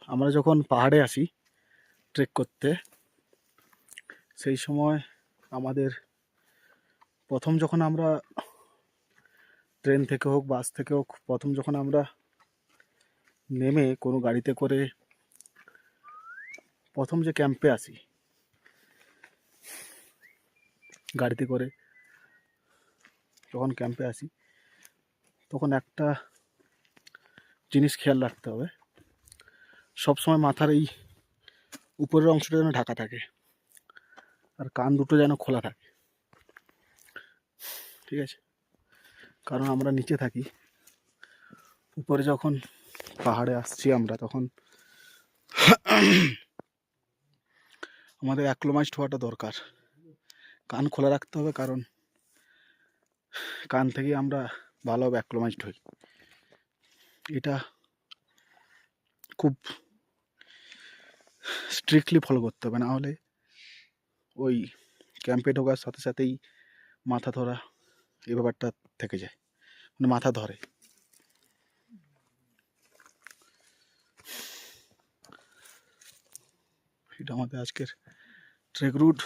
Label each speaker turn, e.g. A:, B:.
A: আমরা যখন পাহাড়ে আসি ট্রেক করতে, সেই সময় আমাদের প্রথম যখন আমরা ট্রেন থেকে হোক বাস থেকে হোক প্রথম যখন আমরা নেমে কোনো গাড়িতে করে প্রথম যে ক্যাম্পে আসি, গাড়িতে করে যখন ক্যাম্পে আসি তখন একটা জিনিস খেয়াল রাখতে হবে, সবসময় মাথার এই উপরের অংশটা যেন ঢাকা থাকে আর কান দুটো যেন খোলা থাকে, ঠিক আছে? কারণ আমরা নিচে থাকি, উপরে যখন পাহাড়ে আসছি আমরা তখন আমাদের অ্যাক্লোমাইজড হওয়াটা দরকার, কান খোলা রাখতে হবে, কারণ কান থেকেই আমরা ভালোভাবে অ্যাক্লোমাইজড হই। এটা খুব স্ট্রিক্টলি ফলো করতে হবে, না হলে ওই ক্যাম্পে ঢোকার সাথে সাথেই মাথা ধরা এই ব্যাপারটা থেকে যায়, মানে মাথা ধরে। এটা আমাদের আজকের ট্রেক রুট।